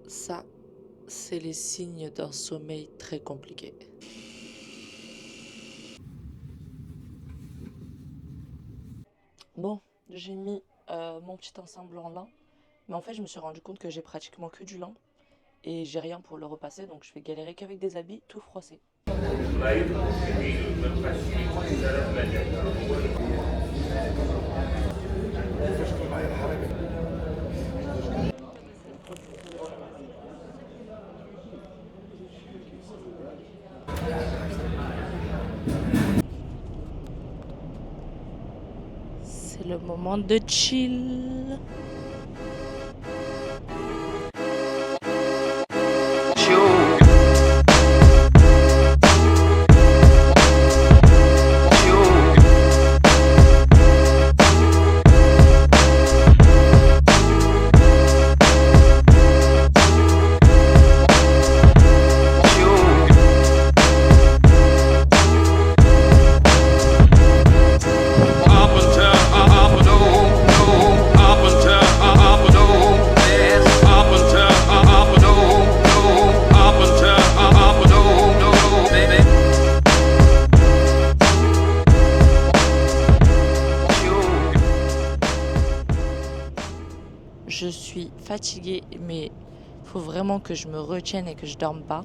Ça, c'est les signes d'un sommeil très compliqué. Bon, j'ai mis mon petit ensemble en lin, mais en fait je me suis rendu compte que j'ai pratiquement que du lin et j'ai rien pour le repasser, donc je vais galérer qu'avec des habits tout froissés. C'est le moment de chill. Je suis fatiguée, mais il faut vraiment que je me retienne et que je dorme pas.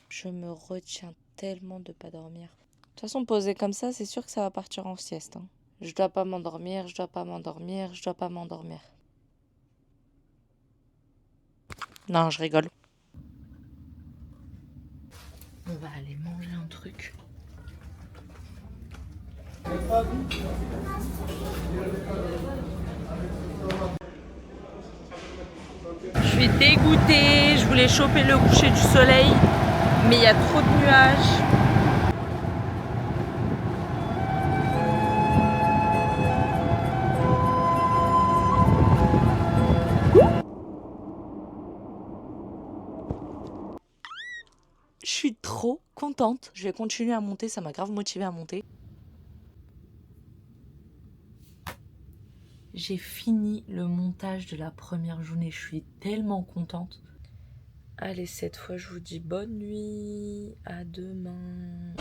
Je me retiens tellement de pas dormir. De toute façon, posé comme ça, c'est sûr que ça va partir en sieste. Hein. Je dois pas m'endormir, je dois pas m'endormir, je dois pas m'endormir. Non, je rigole. On va aller manger un truc. Je suis dégoûtée, je voulais choper le coucher du soleil, mais il y a trop de nuages. Je suis trop contente. Je vais continuer à monter, ça m'a grave motivée à monter. J'ai fini le montage de la première journée, je suis tellement contente. Allez, cette fois je vous dis bonne nuit, à demain.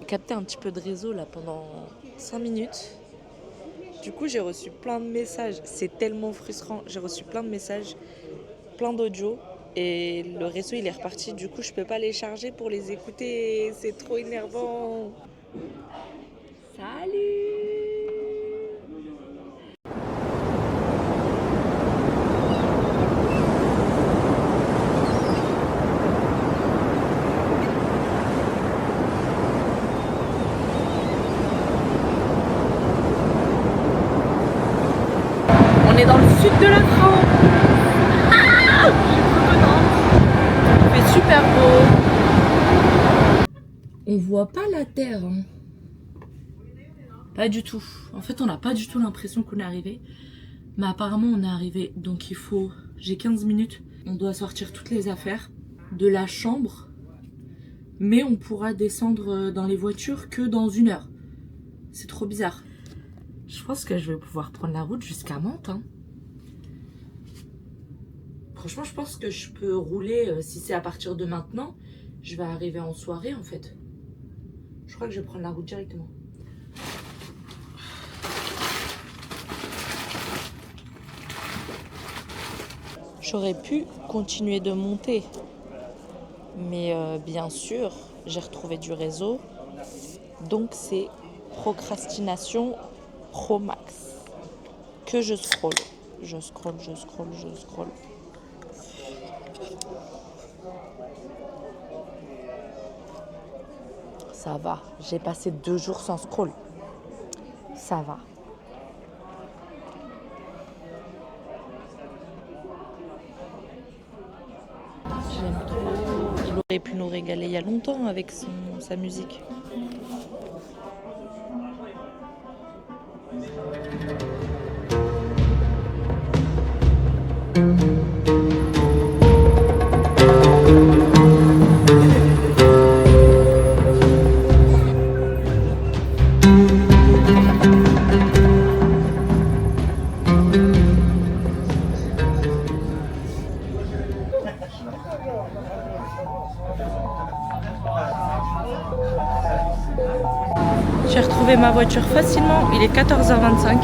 Capté un petit peu de réseau là pendant 5 minutes. Du coup, j'ai reçu plein de messages. C'est tellement frustrant. J'ai reçu plein de messages, plein d'audio. Et le réseau, il est reparti. Du coup, je peux pas les charger pour les écouter. C'est trop énervant. Salut! On est dans le sud de la France. Ah, il fait super beau. On voit pas la terre. Hein. Pas du tout. En fait, on n'a pas du tout l'impression qu'on est arrivé. Mais apparemment, on est arrivé. Donc il faut... J'ai 15 minutes. On doit sortir toutes les affaires de la chambre. Mais on pourra descendre dans les voitures que dans 1 heure. C'est trop bizarre. Je pense que je vais pouvoir prendre la route jusqu'à Mantes. Hein. Franchement, je pense que je peux rouler, si c'est à partir de maintenant, je vais arriver en soirée en fait. Je crois que je vais prendre la route directement. J'aurais pu continuer de monter, mais bien sûr, j'ai retrouvé du réseau, donc c'est procrastination pro max. Que je scrolle. Je scrolle. Ça va, j'ai passé 2 jours sans scroll. Ça va. J'aime trop. Il aurait pu nous régaler il y a longtemps avec sa musique. J'ai retrouvé ma voiture facilement, il est 14h25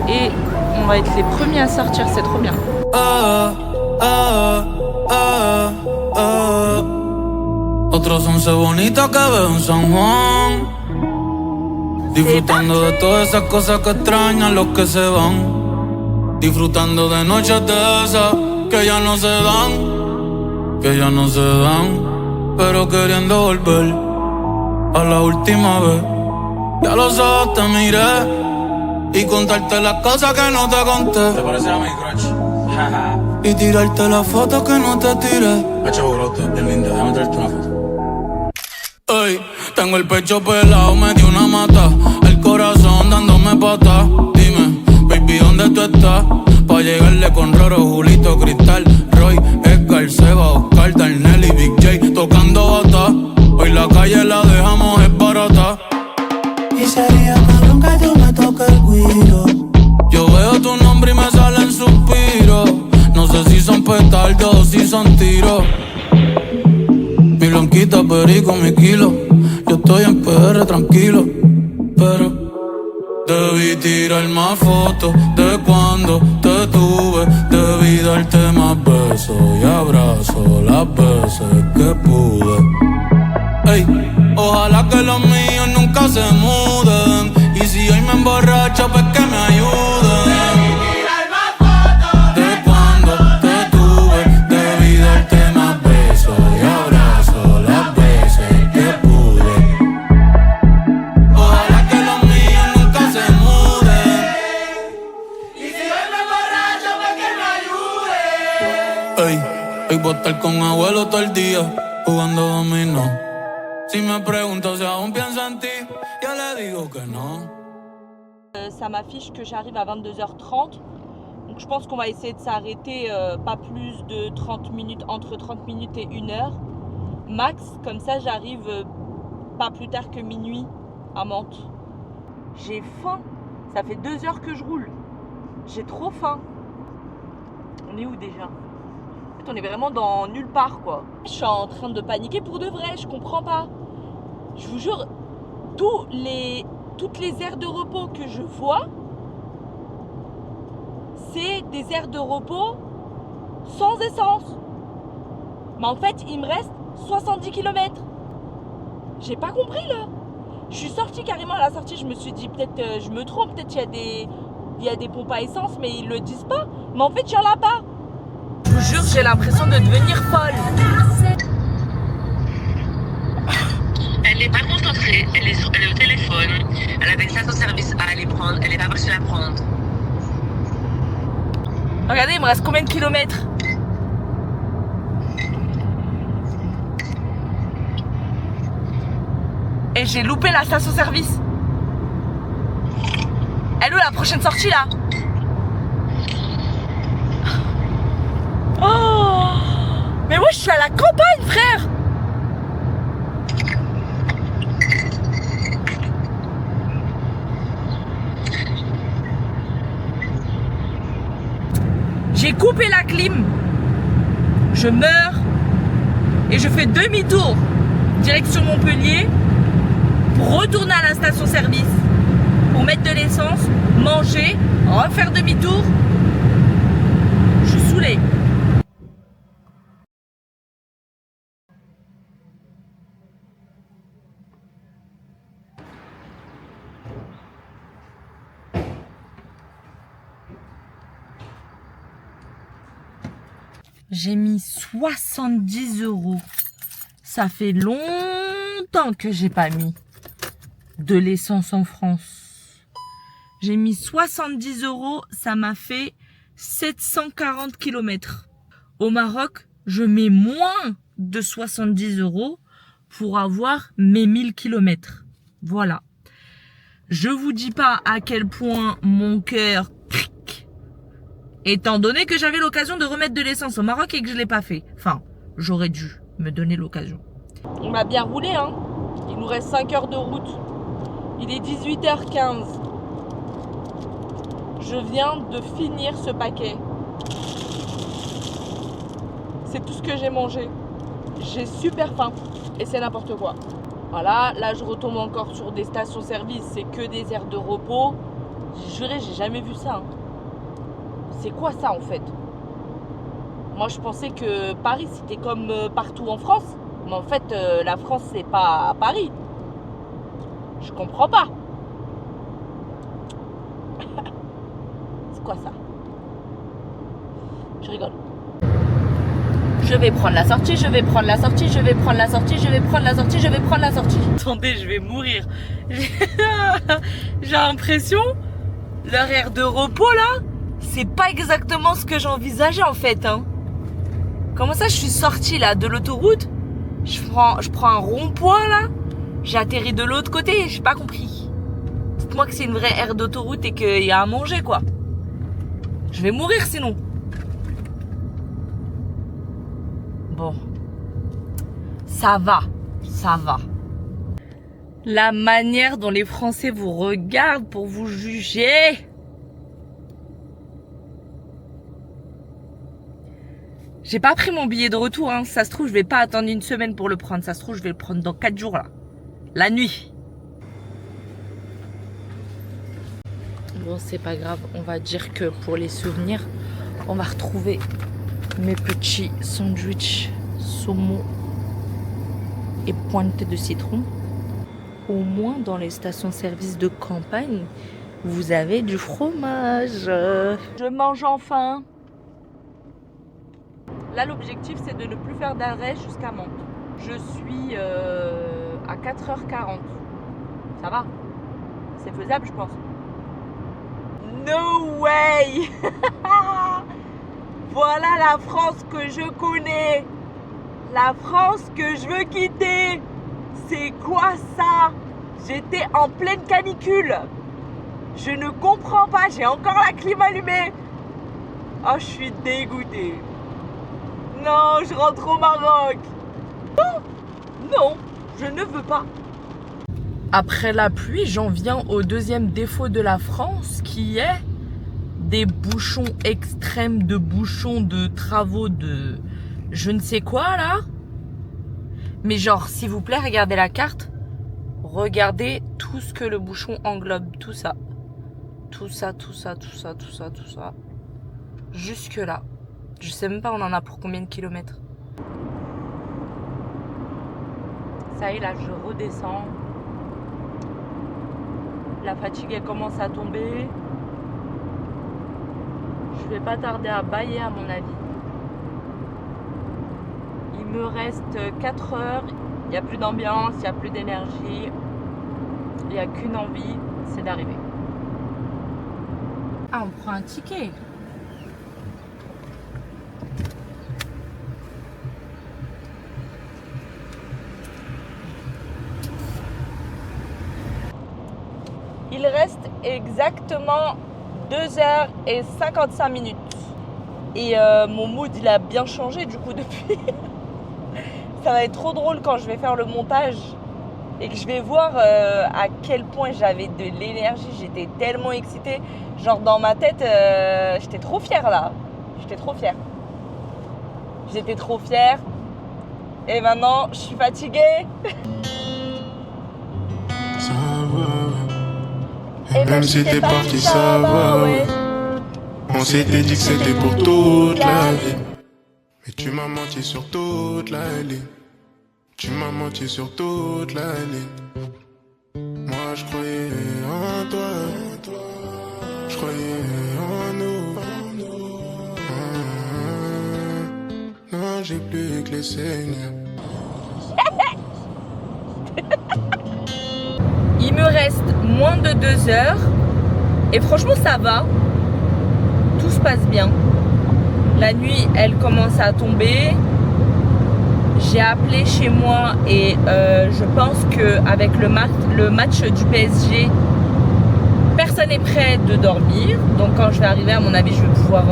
et on va être les premiers à sortir, c'est trop bien. Otros once bonitas que veo en San Juan, disfrutando de todas esas cosas que extrañan los que se van, disfrutando de noches de esas que ya no se dan, pero queriendo volver a la última vez. Ya los ojos te miré y contarte las cosas que no te conté. ¿Te parece a mi crush? Y tirarte las fotos que no te tiré. Hacho, brote, bien linda, déjame traerte una foto. Ey, tengo el pecho pelado, me dio una mata, el corazón dándome patas. Dime, baby, ¿dónde tú estás? Pa' llegarle con Roro, Julito, Cristal, Roy, Edgar, Seba, Oscar, Darnell y Big J tocando bata. Hoy la calle la dejamos es barata. Y sería cabrón que tú me toques el guiro. Yo veo tu nombre y me salen suspiros. No sé si son petardos o si son tiros. Mi blanquita, perico, mi kilo. Yo estoy en PR tranquilo, pero debí tirar más fotos de cuando te tuve. Debí darte más besos y abrazos las veces que pude. Ey, ojalá que los míos nunca se muden. Y si hoy me emborracho, pues que me ayuden. De cuando te tuve, debí darte más besos y abrazos las veces que pude. Ojalá que los míos nunca se muden. Y si hoy me emborracho, pues que me ayuden. Ey, hoy voy a estar con abuelo todo el día, jugando dominó. Si me pregunto si aún pienso en ti, yo le digo que non. Ça m'affiche que j'arrive à 22h30. Donc je pense qu'on va essayer de s'arrêter pas plus de 30 minutes, entre 30 minutes et 1h. Max, comme ça j'arrive pas plus tard que minuit à Mantes. J'ai faim. Ça fait 2 heures que je roule. J'ai trop faim. On est où déjà ? En fait, on est vraiment dans nulle part quoi. Je suis en train de paniquer pour de vrai, je comprends pas. Je vous jure, toutes les aires de repos que je vois, c'est des aires de repos sans essence. Mais en fait, il me reste 70 km. J'ai pas compris là. Je suis sortie carrément à la sortie, je me suis dit peut-être je me trompe, peut-être il y a des pompes à essence, mais ils le disent pas. Mais en fait, il y en a pas. Je vous jure, j'ai l'impression de devenir folle. Elle n'est pas concentrée, elle est au téléphone, elle avait ça son service à aller prendre, elle n'est pas partie la prendre. Regardez, il me reste combien de kilomètres? Et j'ai loupé la station-service. Elle est où la prochaine sortie là? Oh! Mais moi je suis à la campagne, frère! J'ai coupé la clim. Je meurs. Et je fais demi-tour direction Montpellier pour retourner à la station-service, pour mettre de l'essence, manger, refaire demi-tour. Je suis saoulée. J'ai mis 70 €. Ça fait longtemps que j'ai pas mis de l'essence en France. J'ai mis 70 €, ça m'a fait 740 km. Au Maroc, je mets moins de 70 € pour avoir mes 1000 km. Voilà. Je vous dis pas à quel point mon cœur cric, étant donné que j'avais l'occasion de remettre de l'essence au Maroc et que je l'ai pas fait. Enfin, j'aurais dû me donner l'occasion. On m'a bien roulé, hein. Il nous reste 5 heures de route. Il est 18h15. Je viens de finir ce paquet. C'est tout ce que j'ai mangé. J'ai super faim et c'est n'importe quoi. Voilà, là je retombe encore sur des stations-service, c'est que des aires de repos. J'ai juré, j'ai jamais vu ça. Hein. C'est quoi ça en fait? Moi je pensais que Paris c'était comme partout en France. Mais en fait, la France c'est pas Paris. Je comprends pas. C'est quoi ça? Je rigole. Je vais prendre la sortie, je vais prendre la sortie, je vais prendre la sortie, je vais prendre la sortie, je vais prendre la sortie. Attendez, je vais mourir. J'ai l'impression, leur aire de repos là, c'est pas exactement ce que j'envisageais en fait. Hein. Comment ça, je suis sortie là de l'autoroute, je prends un rond-point là, j'ai atterri de l'autre côté, j'ai pas compris. Dites-moi que c'est une vraie aire d'autoroute et qu'il y a à manger quoi. Je vais mourir sinon. Bon, ça va, ça va. La manière dont les Français vous regardent pour vous juger. J'ai pas pris mon billet de retour, hein. Ça se trouve, je vais pas attendre une semaine pour le prendre. Ça se trouve, je vais le prendre dans 4 jours là. La nuit. Bon, c'est pas grave. On va dire que pour les souvenirs, on va retrouver mes petits sandwichs saumon et pointe de citron. Au moins dans les stations-service de campagne, vous avez du fromage. Je mange enfin. Là, l'objectif, c'est de ne plus faire d'arrêt jusqu'à Mantes. Je suis à 4h40. Ça va? C'est faisable, je pense. No way. Voilà la France que je connais. La France que je veux quitter. C'est quoi ça? J'étais en pleine canicule. Je ne comprends pas. J'ai encore la clim allumée. Oh, je suis dégoûtée. Non, je rentre au Maroc. Non, non, je ne veux pas. Après la pluie, j'en viens au deuxième défaut de la France qui est des bouchons extrêmes, de bouchons de travaux de je ne sais quoi là. Mais genre, s'il vous plaît, regardez la carte. Regardez tout ce que le bouchon englobe, tout ça. Tout ça, tout ça, tout ça, tout ça, tout ça. Jusque là. Je sais même pas on en a pour combien de kilomètres. Ça y est, là, je redescends. La fatigue, elle commence à tomber. Je vais pas tarder à bâiller à mon avis. Il me reste 4 heures. Il n'y a plus d'ambiance, il n'y a plus d'énergie. Il n'y a qu'une envie, c'est d'arriver. Ah, on prend un ticket. Il reste exactement 2h55. Et mon mood, il a bien changé du coup depuis. Ça va être trop drôle quand je vais faire le montage et que je vais voir à quel point j'avais de l'énergie. J'étais tellement excitée. Genre dans ma tête, j'étais trop fière là. J'étais trop fière. J'étais trop fière. Et maintenant, je suis fatiguée. Ça va. Et même si t'es parti, ça va, ouais. On s'était dit que c'était pour toute la vie. Mais tu m'as menti sur toute la ligne. Tu m'as menti sur toute la ligne. Moi je croyais en toi. Je croyais en nous. les saigner. Il me reste moins de 2 heures et franchement ça va. Tout se passe bien. La nuit elle commence à tomber. J'ai appelé chez moi et je pense qu'avec le match du PSG, personne n'est prêt de dormir. Donc quand je vais arriver, à mon avis, je vais pouvoir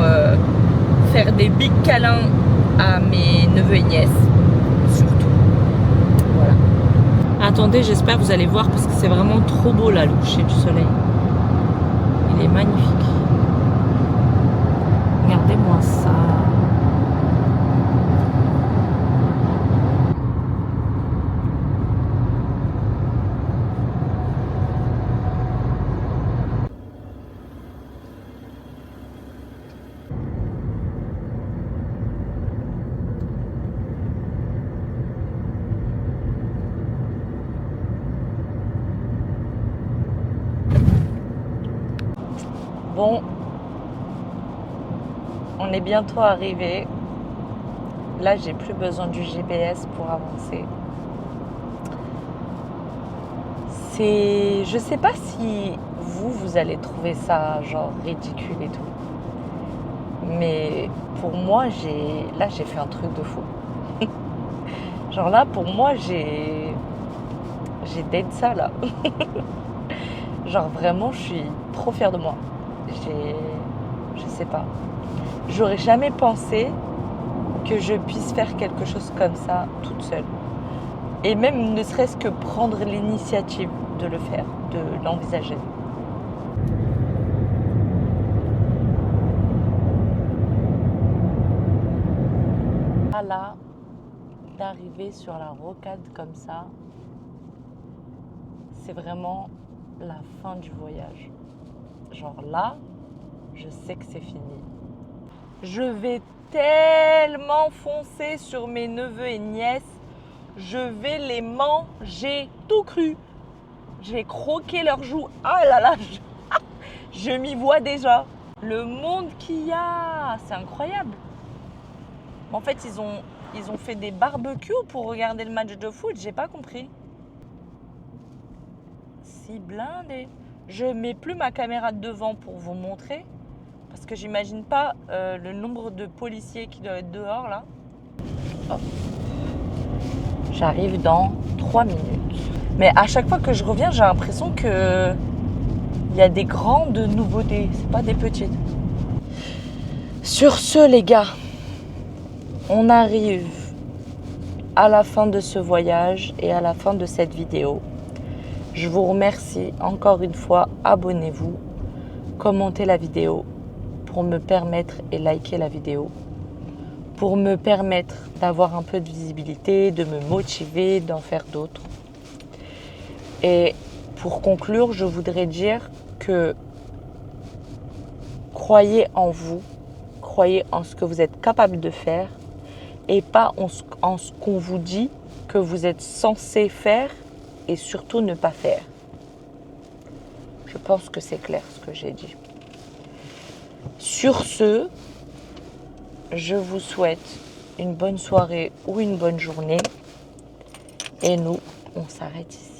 faire des big câlins à mes neveux et nièces. Surtout. Voilà. Attendez, j'espère que vous allez voir parce que c'est vraiment trop beau là, le coucher du soleil. Il est magnifique. Regardez-moi ça. Bon, on est bientôt arrivé. Là, j'ai plus besoin du GPS pour avancer. Je sais pas si vous allez trouver ça genre ridicule et tout. Mais pour moi, j'ai fait un truc de fou. Genre là, pour moi, j'ai date ça là. Genre vraiment, je suis trop fière de moi. Je sais pas. J'aurais jamais pensé que je puisse faire quelque chose comme ça toute seule. Et même ne serait-ce que prendre l'initiative de le faire, de l'envisager. Là, d'arriver sur la rocade comme ça, c'est vraiment la fin du voyage. Genre là, je sais que c'est fini. Je vais tellement foncer sur mes neveux et nièces. Je vais les manger tout cru. Je vais croquer leurs joues. Ah là là, je m'y vois déjà. Le monde qu'il y a, c'est incroyable. En fait, ils ont fait des barbecues pour regarder le match de foot. J'ai pas compris. Si blindé. Je mets plus ma caméra de devant pour vous montrer. Parce que j'imagine pas le nombre de policiers qui doivent être dehors là. Hop. J'arrive dans 3 minutes. Mais à chaque fois que je reviens, j'ai l'impression que il y a des grandes nouveautés. C'est pas des petites. Sur ce, les gars, on arrive à la fin de ce voyage et à la fin de cette vidéo. Je vous remercie encore une fois. Abonnez-vous, commentez la vidéo pour me permettre et liker la vidéo. Pour me permettre d'avoir un peu de visibilité, de me motiver, d'en faire d'autres. Et pour conclure, je voudrais dire que croyez en vous, croyez en ce que vous êtes capable de faire et pas en ce qu'on vous dit que vous êtes censé faire et surtout ne pas faire. Je pense que c'est clair ce que j'ai dit. Sur ce, je vous souhaite une bonne soirée ou une bonne journée. Et nous, on s'arrête ici.